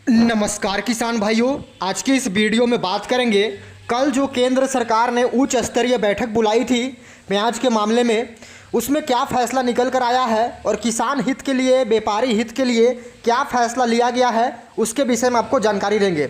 नमस्कार किसान भाइयों, आज की इस वीडियो में बात करेंगे कल जो केंद्र सरकार ने उच्च स्तरीय बैठक बुलाई थी प्याज के मामले में, उसमें क्या फैसला निकल कर आया है और किसान हित के लिए, व्यापारी हित के लिए क्या फैसला लिया गया है, उसके विषय में आपको जानकारी देंगे।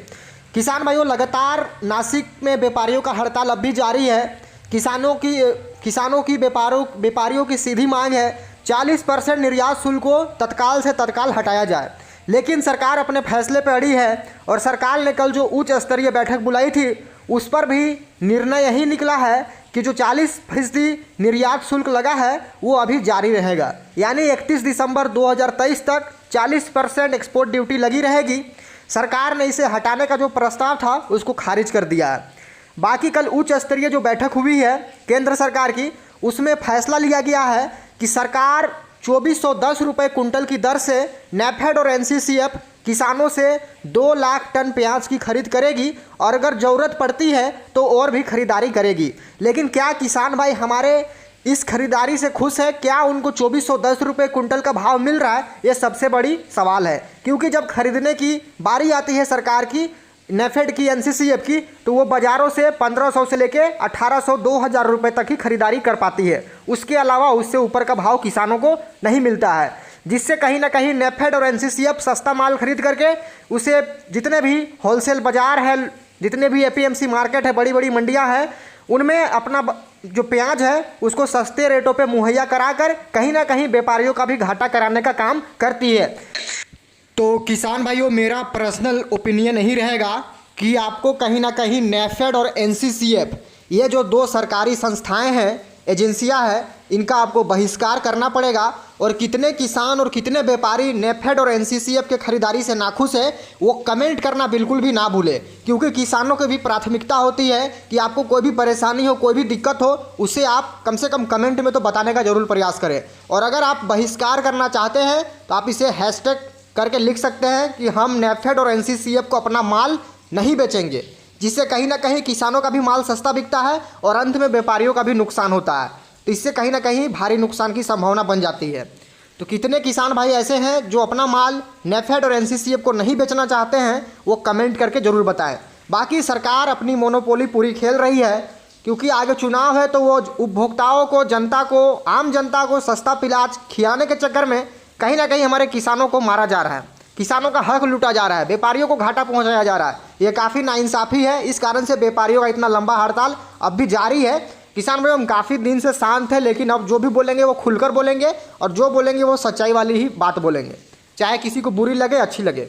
किसान भाइयों, लगातार नासिक में व्यापारियों का हड़ताल अब भी जारी है। किसानों की व्यापारियों की सीधी मांग है 40% निर्यात शुल्क को तत्काल से तत्काल हटाया जाए, लेकिन सरकार अपने फैसले पर अड़ी है और सरकार ने कल जो उच्च स्तरीय बैठक बुलाई थी उस पर भी निर्णय यही निकला है कि जो 40% निर्यात शुल्क लगा है वो अभी जारी रहेगा, यानी 31 दिसंबर 2023 तक 40% एक्सपोर्ट ड्यूटी लगी रहेगी। सरकार ने इसे हटाने का जो प्रस्ताव था उसको खारिज कर दिया है। बाकी कल उच्च स्तरीय जो बैठक हुई है केंद्र सरकार की, उसमें फैसला लिया गया है कि सरकार 2410 रुपये कुंटल की दर से नेफेड और एनसीसीएफ किसानों से 2 लाख टन प्याज की खरीद करेगी और अगर ज़रूरत पड़ती है तो और भी खरीदारी करेगी। लेकिन क्या किसान भाई हमारे इस खरीदारी से खुश है? क्या उनको 2410 रुपये कुंटल का भाव मिल रहा है? ये सबसे बड़ी सवाल है, क्योंकि जब खरीदने की बारी आती है सरकार की, नेफेड की, एनसीसीएफ की, तो वो बाज़ारों से 1500 से लेके 1800 2000 रुपये तक ही खरीदारी कर पाती है। उसके अलावा उससे ऊपर का भाव किसानों को नहीं मिलता है, जिससे कहीं ना कहीं नेफेड और एनसीसीएफ सस्ता माल खरीद करके उसे जितने भी होलसेल बाज़ार है, जितने भी एपीएमसी मार्केट है, बड़ी बड़ी मंडियां हैं, उनमें अपना जो प्याज है उसको सस्ते रेटों पे मुहैया कराकर कहीं ना कहीं व्यापारियों का भी घाटा कराने का काम करती है। तो किसान भाइयों, मेरा पर्सनल ओपिनियन यही रहेगा कि आपको कहीं ना कहीं नेफेड और एनसीसीएफ, ये जो 2 सरकारी संस्थाएं हैं, एजेंसियां हैं, इनका आपको बहिष्कार करना पड़ेगा। और कितने किसान और कितने व्यापारी नेफेड और एनसीसीएफ के खरीदारी से नाखुश है वो कमेंट करना बिल्कुल भी ना भूले, क्योंकि किसानों की भी प्राथमिकता होती है कि आपको कोई भी परेशानी हो, कोई भी दिक्कत हो, उसे आप कम से कम कमेंट में तो बताने का जरूर प्रयास करें। और अगर आप बहिष्कार करना चाहते हैं तो आप इसे हैशटैग करके लिख सकते हैं कि हम नेफेड और एनसीसीएफ को अपना माल नहीं बेचेंगे, जिससे कहीं ना कहीं किसानों का भी माल सस्ता बिकता है और अंत में व्यापारियों का भी नुकसान होता है। तो इससे कहीं ना कहीं भारी नुकसान की संभावना बन जाती है। तो कितने किसान भाई ऐसे हैं जो अपना माल नेफेड और एनसीसीएफ को नहीं बेचना चाहते हैं, वो कमेंट करके ज़रूर बताएं। बाकी सरकार अपनी मोनोपोली पूरी खेल रही है, क्योंकि आगे चुनाव है, तो वो उपभोक्ताओं को, जनता को, आम जनता को सस्ता पिलाज खिलाने के चक्कर में कहीं ना कहीं हमारे किसानों को मारा जा रहा है, किसानों का हक लूटा जा रहा है, व्यापारियों को घाटा पहुंचाया जा रहा है। ये काफ़ी नाइंसाफ़ी है। इस कारण से व्यापारियों का इतना लंबा हड़ताल अब भी जारी है। किसान भाई, हम काफ़ी दिन से शांत हैं, लेकिन अब जो भी बोलेंगे वो खुलकर बोलेंगे और जो बोलेंगे वो सच्चाई वाली ही बात बोलेंगे, चाहे किसी को बुरी लगे अच्छी लगे।